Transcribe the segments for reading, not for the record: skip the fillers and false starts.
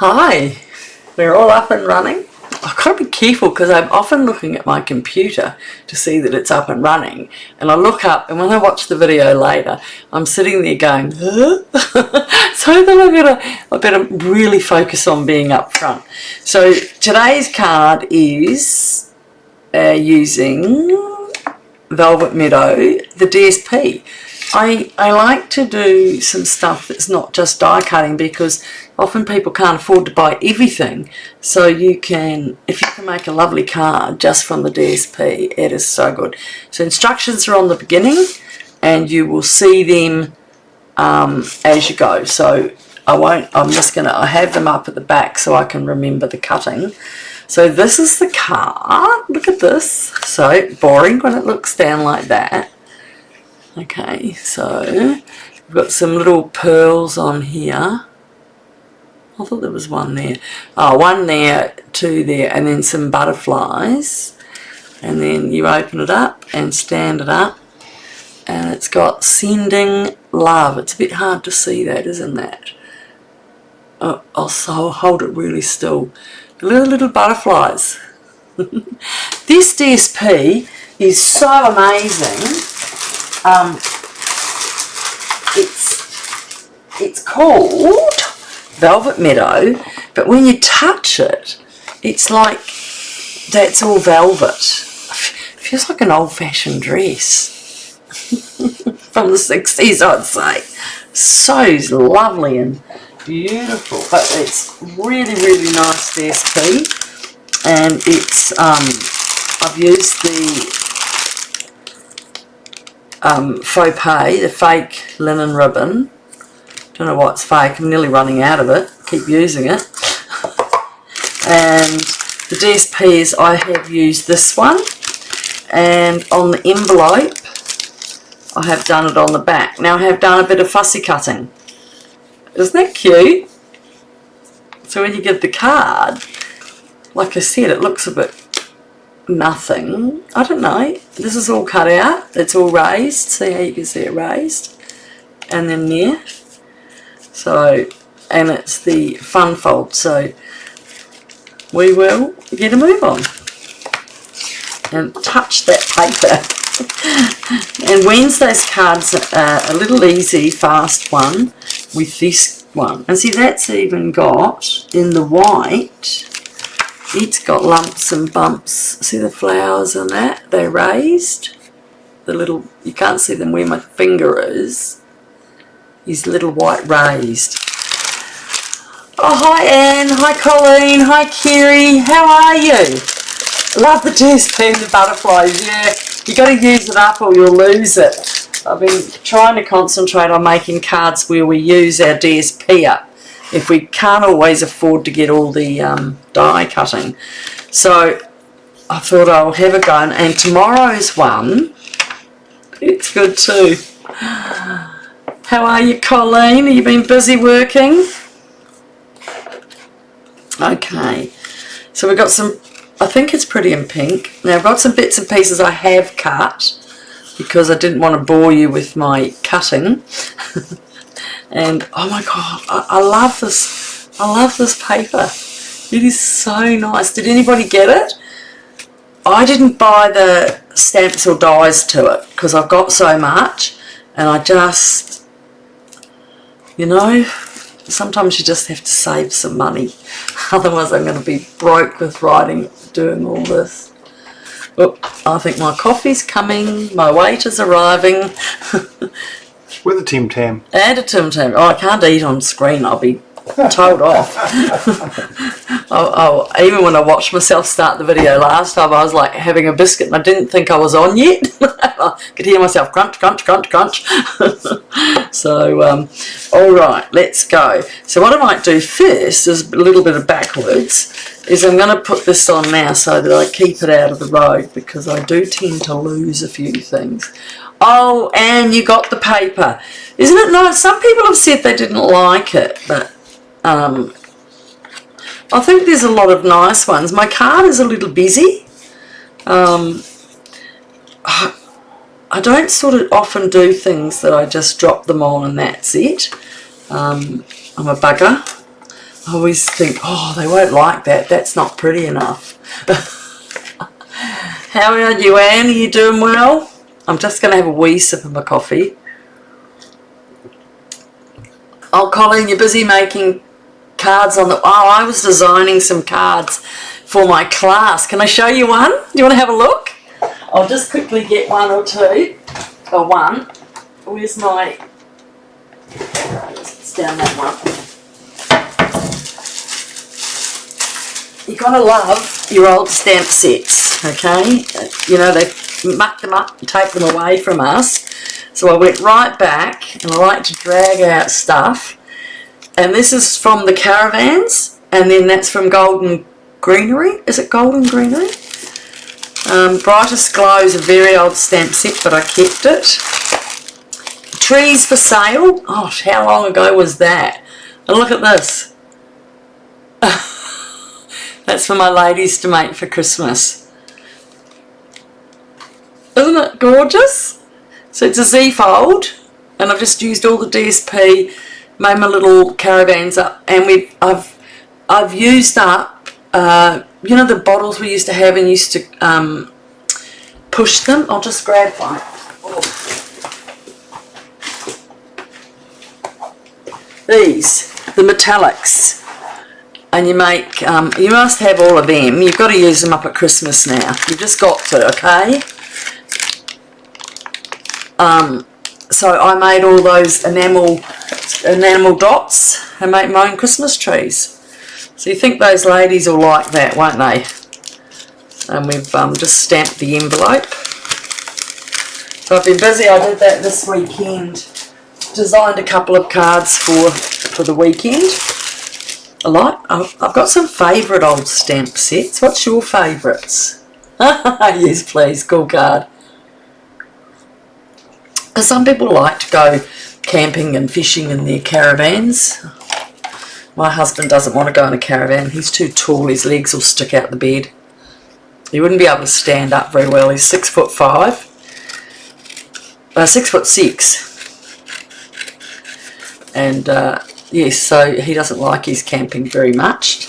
Hi, we're all up and running. I've got to be careful because I'm often looking at my computer to see that it's up and running, and I look up and when I watch the video later I'm sitting there going huh? So then I better really focus on being up front. So today's card is using Velvet Meadow, the DSP. I like to do some stuff that's not just die cutting because often people can't afford to buy everything. So you can, if you can make a lovely card just from the DSP, it is so good. So instructions are on the beginning and you will see them as you go. So I have them up at the back so I can remember the cutting. So this is the card. Look at this. So boring when it looks down like that. Okay, so we've got some little pearls on here. I thought there was one there. Oh, one there, two there, and then some butterflies. And then you open it up and stand it up. And it's got sending love. It's a bit hard to see that, isn't that? Oh, I'll hold it really still. Little butterflies. This DSP is so amazing. It's called Velvet Meadow, but when you touch it, it's like that's all velvet. It feels like an old-fashioned dress from the 60s, I'd say. So lovely and beautiful, but it's really nice DSP, and it's I've used the Faux, the fake linen ribbon. Don't know why it's fake, I'm nearly running out of it, keep using it. And the DSPs, I have used this one, and on the envelope I have done it on the back. Now I have done a bit of fussy cutting. Isn't that cute? So when you get the card, like I said, it looks a bit nothing. I don't know. This is all cut out. It's all raised. See how you can see it raised? And then there. So, and it's the fun fold. So we will get a move on and touch that paper. And Wednesday's cards are a little easy, fast one with this one. And see, that's even got in the white. It's got lumps and bumps. See the flowers and that? They're raised. The little, you can't see them where my finger is. These little white raised. Oh, hi Anne, hi Colleen, hi Kerry, how are you? Love the DSP and the butterflies, yeah. You got to use it up or you'll lose it. I've been trying to concentrate on making cards where we use our DSP up, if we can't always afford to get all the die cutting. So I thought I'll have a go, and tomorrow's one, it's good too. How are you, Colleen? Have you been busy working? Okay, so we've got some, I think it's pretty in pink. Now I've got some bits and pieces I have cut because I didn't want to bore you with my cutting. And oh my god, I love this. I love this paper. It is so nice. Did anybody get it? I didn't buy the stamps or dies to it because I've got so much, and I just, you know, sometimes you just have to save some money. Otherwise I'm going to be broke with doing all this. Oh, I think my coffee's coming. My waiter's arriving. With a Tim Tam. And a Tim Tam. Oh, I can't eat on screen. I'll be told off. Even when I watched myself start the video last time, I was like having a biscuit and I didn't think I was on yet. I could hear myself crunch, crunch, crunch, crunch. So, all right, let's go. So what I might do first is a little bit of backwards, is I'm going to put this on now so that I keep it out of the road because I do tend to lose a few things. Oh, and you got the paper. Isn't it nice? Some people have said they didn't like it, but I think there's a lot of nice ones. My card is a little busy. I don't sort of often do things that I just drop them on and that's it. I'm a bugger. I always think, oh, they won't like that. That's not pretty enough. How are you, Anne? Are you doing well? I'm just going to have a wee sip of my coffee. Oh, Colleen, you're busy making cards on the... Oh, I was designing some cards for my class. Can I show you one? Do you want to have a look? I'll just quickly get one or two. Or one. Where's my... It's down that one. You gotta love your old stamp sets, okay? You know, they muck them up and take them away from us. So I went right back, and I like to drag out stuff. And this is from the Caravans, and then that's from Golden Greenery. Is it Golden Greenery? Brightest Glow is a very old stamp set, but I kept it. Trees for Sale. Gosh, how long ago was that? And look at this. That's for my ladies to make for Christmas. Isn't it gorgeous? So it's a Z-fold, and I've just used all the DSP, made my little caravans up, and I've used up, you know, the bottles we used to have and used to push them. I'll just grab one. Oh. These, the metallics. And you make, you must have all of them. You've got to use them up at Christmas now. You've just got to, okay? So I made all those enamel dots and make my own Christmas trees. So you think those ladies will like that, won't they? And we've just stamped the envelope. So I've been busy. I did that this weekend. Designed a couple of cards for the weekend. I've got some favourite old stamp sets. What's your favourites? Yes, please. Cool card. Because some people like to go camping and fishing in their caravans. My husband doesn't want to go in a caravan. He's too tall. His legs will stick out the bed. He wouldn't be able to stand up very well. He's 6'5". 6'6". And yes, so he doesn't like his camping very much.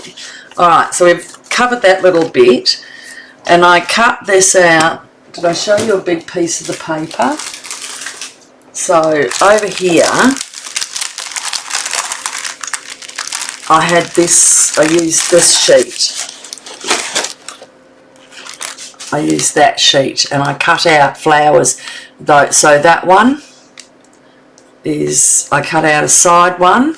Alright, so we've covered that little bit, and I cut this out. Did I show you a big piece of the paper? So over here I had this, I used this sheet. I used that sheet and I cut out flowers. So that one is, I cut out a side one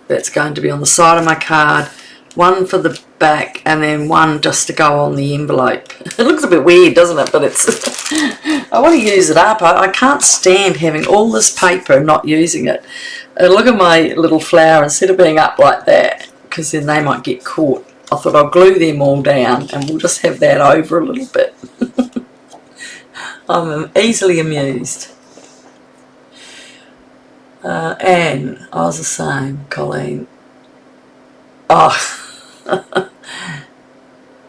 that's going to be on the side of my card, one for the back, and then one just to go on the envelope. It looks a bit weird, doesn't it? But it's I want to use it up. I can't stand having all this paper and not using it. And look at my little flower, instead of being up like that, because then they might get caught. I thought I'll glue them all down and we'll just have that over a little bit. I'm easily amused. Anne, I was the same, Colleen. Oh,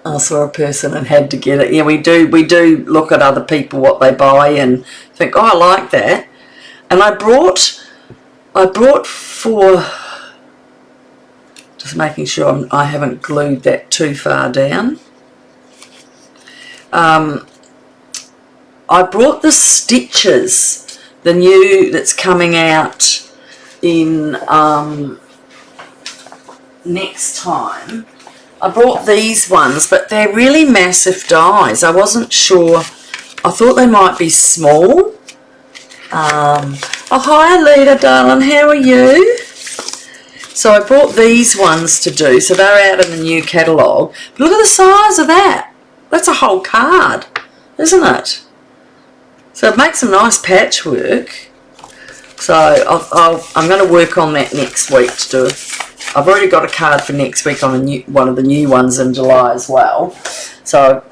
I saw a person and had to get it. Yeah, we do look at other people, what they buy, and think, oh, I like that. And I brought for, just making sure I haven't glued that too far down. I brought the stitches, the new that's coming out in next time. I brought these ones, but they're really massive dies. I wasn't sure. I thought they might be small. Oh, hi, Alita, darling. How are you? So I brought these ones to do. So they're out in the new catalogue. But look at the size of that. That's a whole card, isn't it? So it makes some nice patchwork. So I'm going to work on that next week to do it. I've already got a card for next week on one of the new ones in July as well. So,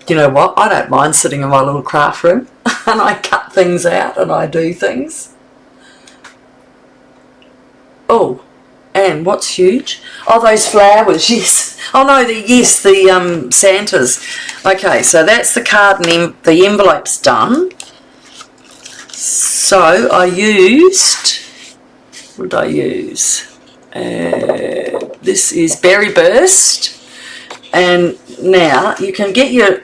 you know what? I don't mind sitting in my little craft room and I cut things out and I do things. Oh, and what's huge? Oh, those flowers, yes. Oh no, the Santas. Okay, so that's the card and the envelope's done. So I used, what did I use? This is Berry Burst. And now you can get your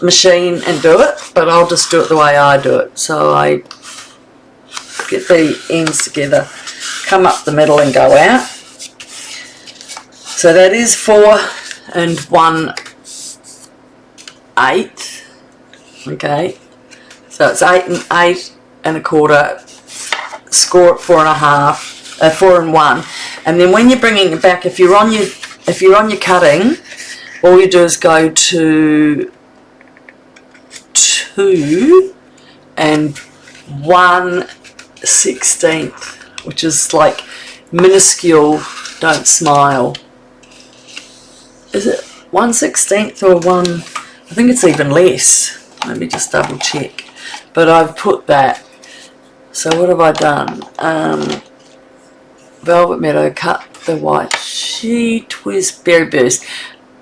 machine and do it, but I'll just do it the way I do it. So I get the ends together, come up the middle and go out. So that is 4 1/8. Okay, so it's 8 1/4. Score at 4 1/2, 4 1. And then when you're bringing it back, if you're on your cutting, all you do is go to 2 1/16, which is like minuscule. Don't smile. Is it 1/16 or 1? I think it's even less. Let me just double check. But I've put that. So what have I done? Velvet Meadow, cut the white sheet, twist, Berry Burst.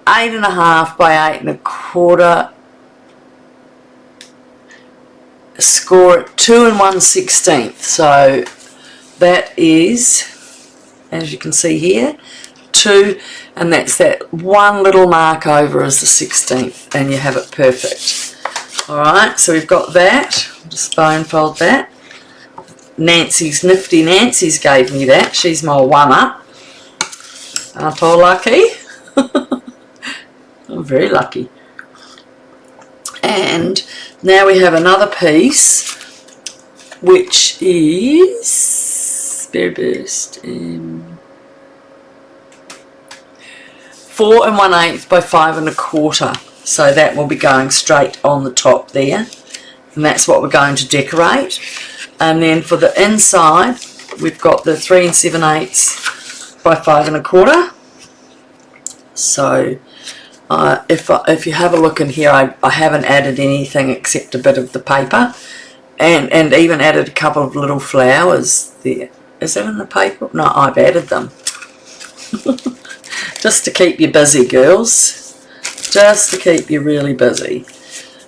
8 1/2 by 8 1/4. Score at 2 1/16. So that is, as you can see here, 2, and that's that one little mark over as the 16th, and you have it perfect. Alright, so we've got that. Just bone fold that. Nancy's, nifty Nancy's gave me that. She's my one-up. Aren't I lucky? I'm very lucky. And now we have another piece, which is Berry Burst. 4 1/8 by 5 1/4. So that will be going straight on the top there. And that's what we're going to decorate. And then for the inside, we've got the 3 7/8 by 5 1/4. So if you have a look in here, I haven't added anything except a bit of the paper, and even added a couple of little flowers there. Is that in the paper? No, I've added them. Just to keep you busy, girls. Just to keep you really busy.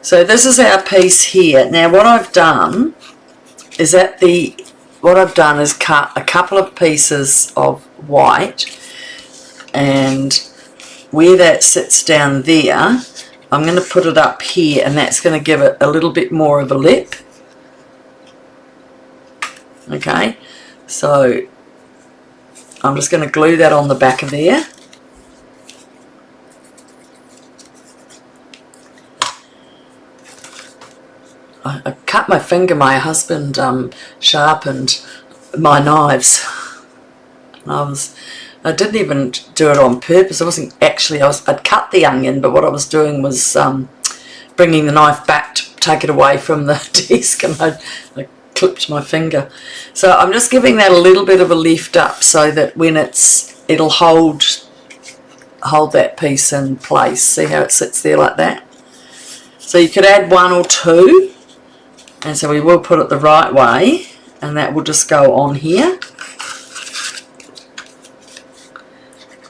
So this is our piece here. Now what I've done is cut a couple of pieces of white, and where that sits down there, I'm going to put it up here, and that's going to give it a little bit more of a lip. Okay, so I'm just going to glue that on the back of there. I cut my finger. My husband sharpened my knives, and I didn't even do it on purpose. I wasn't actually. I'd cut the onion, but what I was doing was bringing the knife back to take it away from the desk, and I clipped my finger. So I'm just giving that a little bit of a lift up so that when it'll hold that piece in place. See how it sits there like that? So you could add 1 or 2. And so we will put it the right way, and that will just go on here.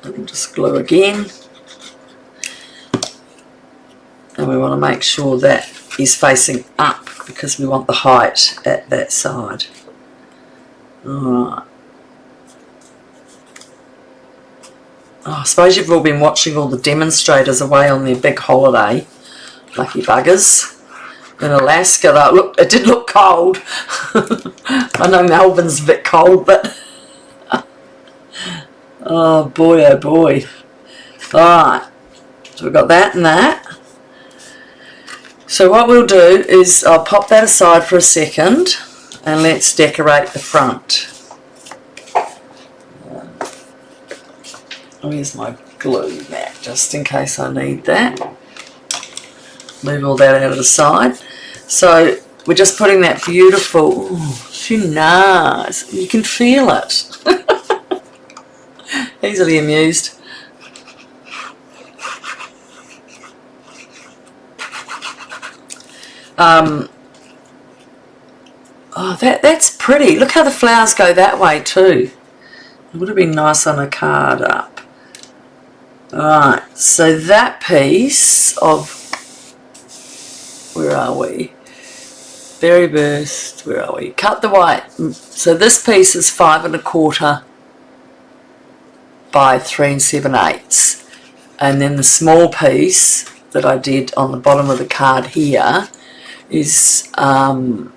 Let me just glue again. And we want to make sure that is facing up because we want the height at that side. Alright. Oh, I suppose you've all been watching all the demonstrators away on their big holiday. Lucky buggers. In Alaska, though, look, it did look cold. I know Melbourne's a bit cold, but oh boy, oh boy. Alright, so we've got that and that. So what we'll do is I'll pop that aside for a second, and let's decorate the front. Where's my glue mat, just in case I need that. Move all that out of the side. So we're just putting that beautiful, she nice, you can feel it. Easily amused. Oh, that's pretty. Look how the flowers go that way too. It would have been nice on a card up. Alright, so that piece of, where are we? Berry Burst, where are we? Cut the white. So this piece is 5 1/4 by 3 7/8, and then the small piece that I did on the bottom of the card here is 5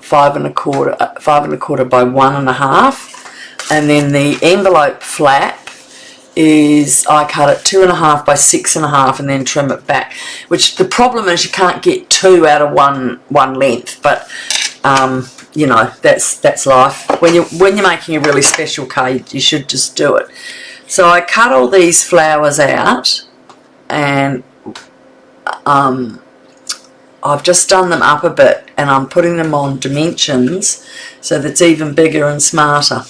1/4 by 1 1/2, and then the envelope flap is I cut it 2 1/2 by 6 1/2 and then trim it back. Which the problem is you can't get 2 out of one length, but you know, that's life. When you're making a really special card, you should just do it. So I cut all these flowers out, and I've just done them up a bit, and I'm putting them on dimensions so that it's even bigger and smarter.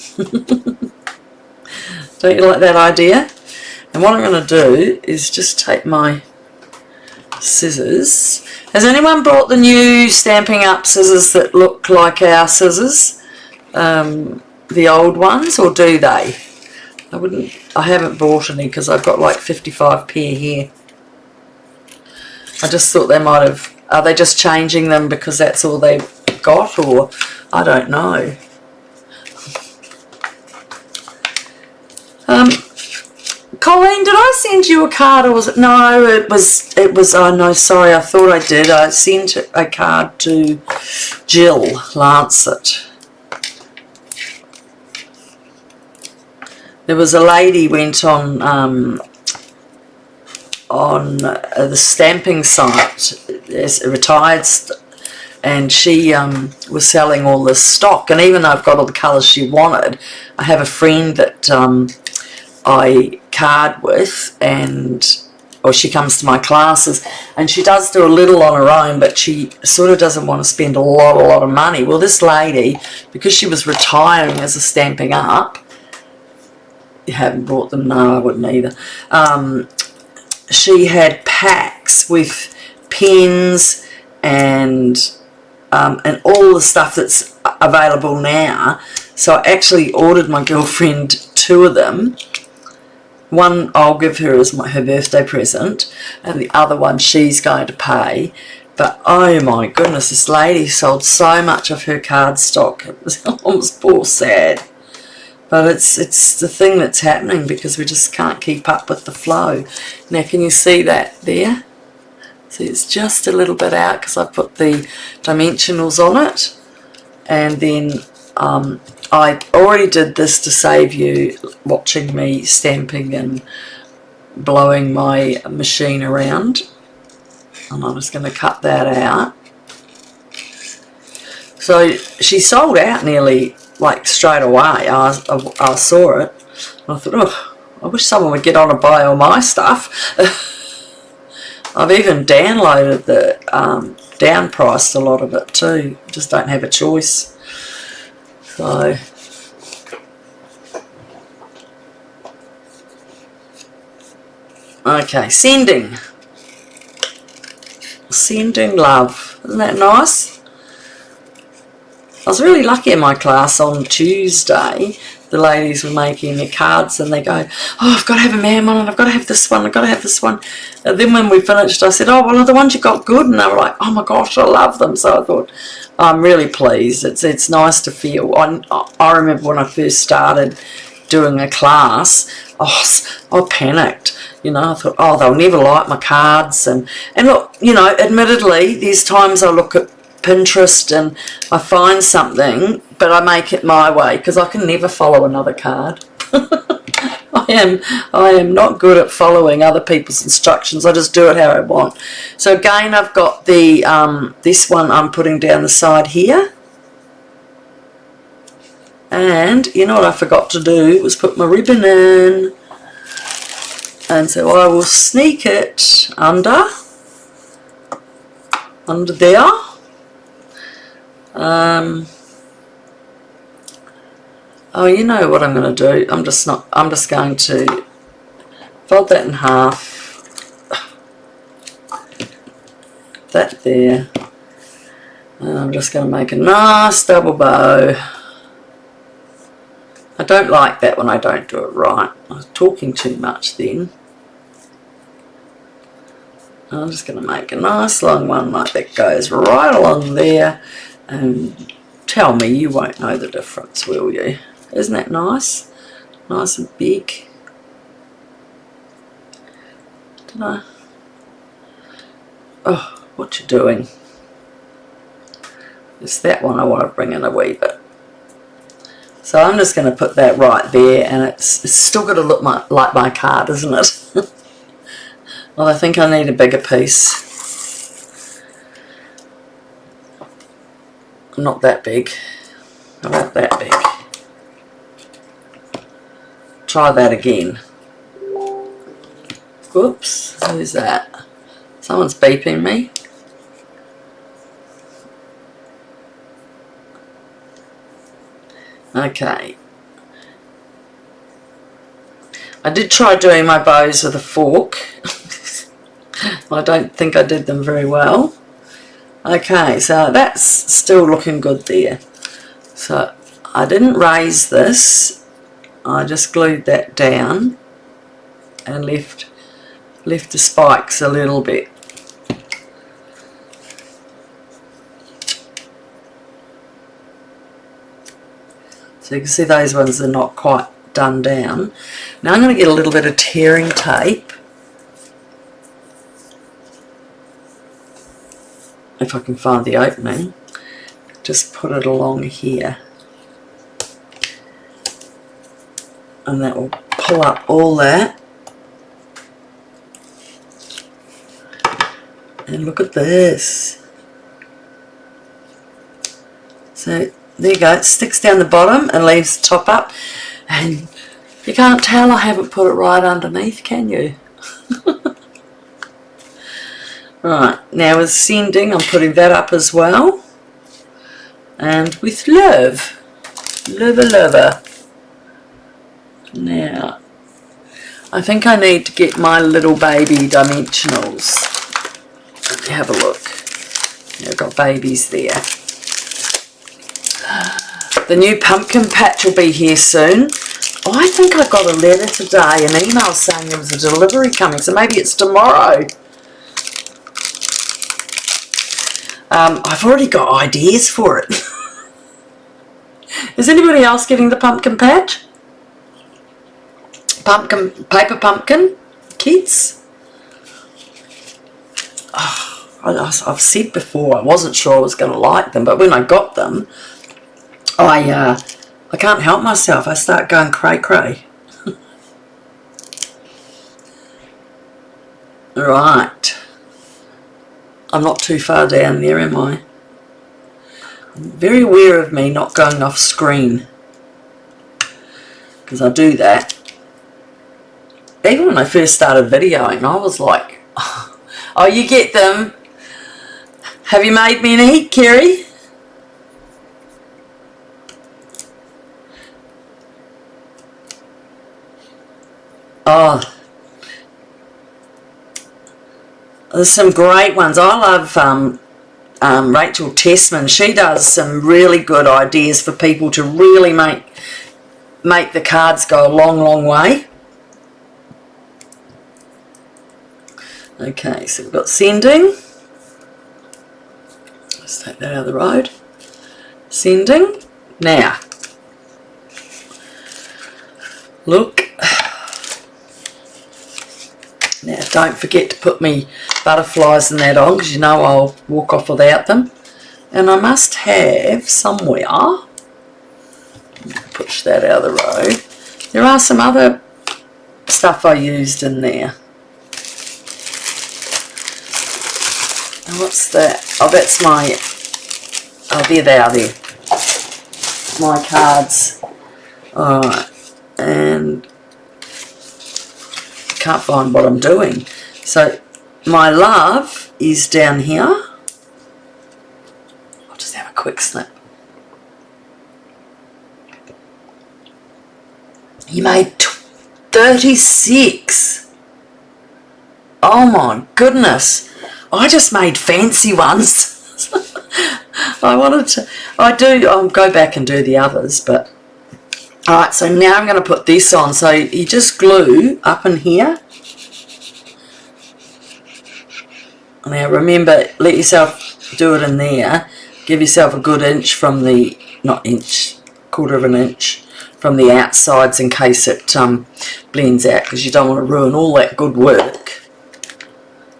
Don't you like that idea? And what I'm going to do is just take my scissors. Has anyone brought the new Stampin' Up scissors that look like our scissors? The old ones, or do they? I haven't bought any because I've got like 55 pair here. I just thought they might have... Are they just changing them because that's all they've got, or... I don't know. Colleen, did I send you a card, or was it... No, it was, oh no, sorry, I thought I did. I sent a card to Jill Lancet. There was a lady went on the stamping site, retired, and she was selling all this stock. And even though I've got all the colours she wanted, I have a friend that I card with, or she comes to my classes, and she does do a little on her own, but she sort of doesn't want to spend a lot of money. Well, this lady, because she was retiring as a Stampin' Up, you haven't brought them? No, I wouldn't either. She had packs with pens and all the stuff that's available now. So I actually ordered my girlfriend 2 of them. One I'll give her as her birthday present, and the other one she's going to pay. But oh my goodness, this lady sold so much of her card stock. It was almost poor sad. But it's the thing that's happening because we just can't keep up with the flow. Now, can you see that there? See, it's just a little bit out because I've put the dimensionals on it. And then I already did this to save you watching me stamping and blowing my machine around. And I'm just going to cut that out. So she sold out nearly like straight away. I saw it and I thought, oh, I wish someone would get on and buy all my stuff. I've even downloaded the down-priced a lot of it too. Just don't have a choice. So okay, sending love. Isn't that nice? I was really lucky in my class on Tuesday. The ladies were making their cards and they go, oh, I've got to have a man one and I've got to have this one, I've got to have this one. And then when we finished, I said, oh, well, are the ones you got good? And they were like, oh my gosh, I love them. So I thought, I'm really pleased. It's nice to feel. I remember when I first started doing a class, I panicked. You know, I thought, oh, they'll never like my cards. And look, you know, admittedly, there's times I look at Pinterest and I find something, but I make it my way because I can never follow another card. I am not good at following other people's instructions. I just do it how I want. So again, I've got the this one I'm putting down the side here. And you know what I forgot to do was put my ribbon in. And so I will sneak it under there. Oh, you know what I'm going to do? I'm just going to fold that in half. That there. And I'm just going to make a nice double bow. I don't like that when I don't do it right. I was talking too much then. I'm just going to make a nice long one like that goes right along there. And tell me you won't know the difference, will you? Isn't that nice? Nice and big. No. Oh, what you doing? It's that one I want to bring in a wee bit. So I'm just going to put that right there, and it's still got to look like my card, isn't it? Well, I think I need a bigger piece. Not that big. About that big. Try that again. Whoops, who's that? Someone's beeping me. Okay. I did try doing my bows with a fork. I don't think I did them very well. Okay, so that's still looking good there. So I didn't raise this. I just glued that down and left the spikes a little bit. So you can see those ones are not quite done down. Now I'm going to get a little bit of tearing tape. If I can find the opening. Just put it along here. And that will pull up all that. And look at this. So there you go, it sticks down the bottom and leaves the top up. And you can't tell I haven't put it right underneath, can you? Right, now with sending, I'm putting that up as well. And with love. Lover. Now, I think I need to get my little baby dimensionals. Let me have a look. Yeah, I've got babies there. The new pumpkin patch will be here soon. Oh, I think I got a letter today, an email saying there was a delivery coming, so maybe it's tomorrow. I've already got ideas for it. Is anybody else getting the pumpkin patch? Paper pumpkin kits? Oh, I've said before I wasn't sure I was going to like them, but when I got them, I can't help myself. I start going cray. Right. I'm not too far down there, am I? I'm very aware of me not going off screen, because I do that. Even when I first started videoing, I was like, oh, you get them. Have you made me an eat, Kerry? Oh, there's some great ones. I love Rachel Tessman. She does some really good ideas for people to really make the cards go a long way. Okay, so we've got sending. Let's take that out of the road. Sending. Now, look. Now, don't forget to put me butterflies and that on, because you know I'll walk off without them. And I must have somewhere, push that out of the road, there are some other stuff I used in there. And what's that? Oh, that's my, oh, there they are there. My cards. Alright, and can't find what I'm doing. So my love is down here. I'll just have a quick snip. You made 36. Oh my goodness. I just made fancy ones. I'll go back and do the others, but alright, so now I'm going to put this on. So you just glue up in here. Now remember, let yourself do it in there. Give yourself a good inch from the, not inch, quarter of an inch from the outsides in case it blends out, because you don't want to ruin all that good work.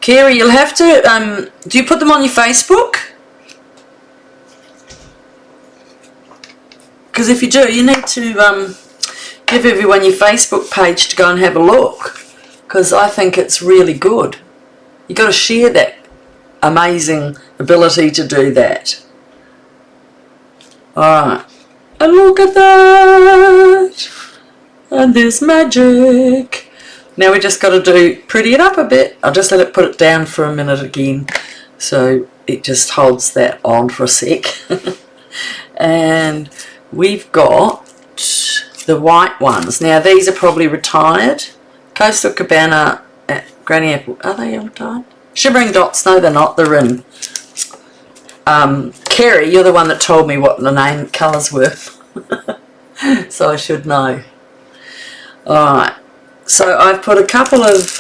Kerry, you'll have to, do you put them on your Facebook? Because if you do, you need to give everyone your Facebook page to go and have a look, because I think it's really good. You've got to share that amazing ability to do that. Alright, and look at that, and there's magic. Now we just got to do pretty it up a bit. I'll just let it put it down for a minute again, so it just holds that on for a sec. And we've got the white ones. Now these are probably retired. Coastal Cabana, Granny Apple, are they retired? Shimmering Dots, no they're not, they're in. Kerry, you're the one that told me what the name colours were. So I should know. Alright, so I've put a couple of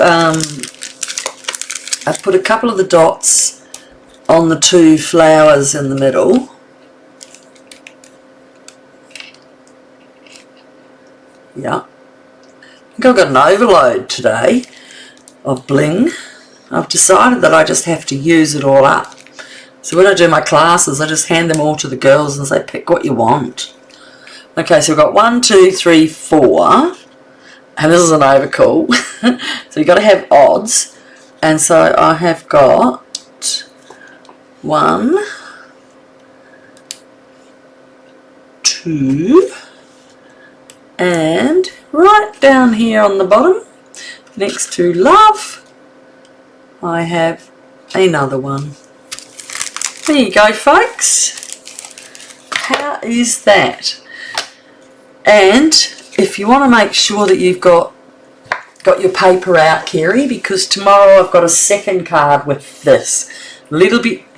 the dots on the two flowers in the middle. Yeah. I think I've got an overload today of bling. I've decided that I just have to use it all up. So when I do my classes, I just hand them all to the girls and say, pick what you want. Okay, so we've got 1, 2, 3, 4. And this is an overcall. So you've got to have odds. And so I have got 1, 2, and right down here on the bottom, next to love, I have another one. There you go, folks. How is that? And if you want to make sure that you've got your paper out, Kerry, because tomorrow I've got a second card with this. A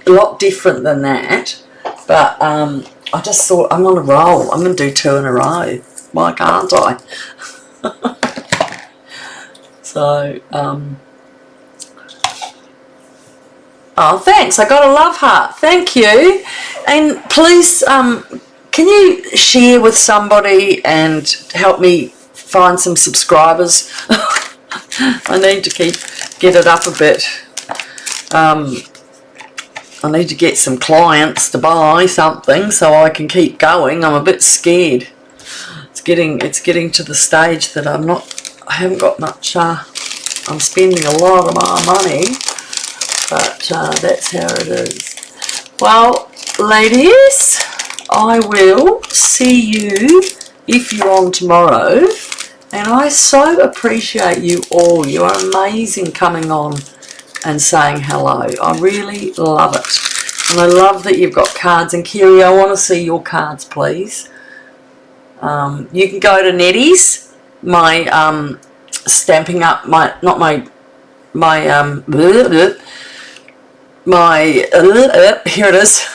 lot different than that, but I just thought I'm on a roll. I'm going to do 2 in a row. Why can't I? So, oh, thanks. I got a love heart. Thank you. And please, can you share with somebody and help me find some subscribers? I need to get it up a bit. I need to get some clients to buy something so I can keep going. I'm a bit scared. It's getting to the stage that I haven't got much, I'm spending a lot of my money, but that's how it is. Well, ladies, I will see you if you're on tomorrow, and I so appreciate you all. You are amazing coming on and saying hello. I really love it, and I love that you've got cards. And Kerry, I want to see your cards, please. You can go to Nettie's, my Stamping Up, here it is.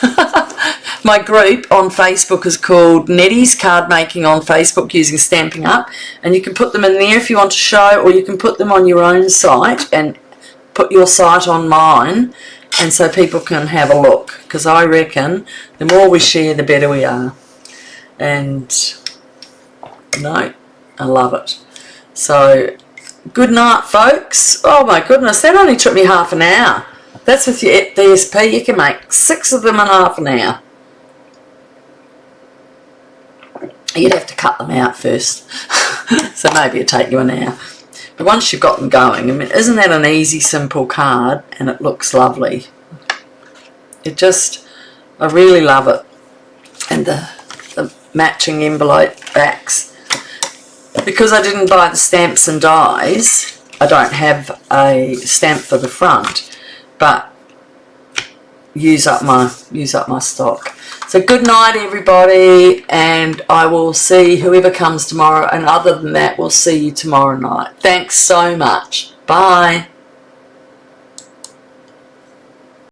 My group on Facebook is called Nettie's Card Making on Facebook using Stamping Up, and you can put them in there if you want to show, or you can put them on your own site and put your site on mine, and so people can have a look, because I reckon the more we share the better we are. And no, I love it. So good night, folks. Oh my goodness, that only took me half an hour. That's with your FB DSP. You can make 6 of them in half an hour. You'd have to cut them out first. So maybe it'd take you an hour. But once you've got them going, I mean, isn't that an easy, simple card? And it looks lovely. It just, I really love it. And the matching envelope backs. Because I didn't buy the stamps and dies, I don't have a stamp for the front, but use up my stock. So good night, everybody, and I will see whoever comes tomorrow, and other than that, we'll see you tomorrow night. Thanks so much. Bye.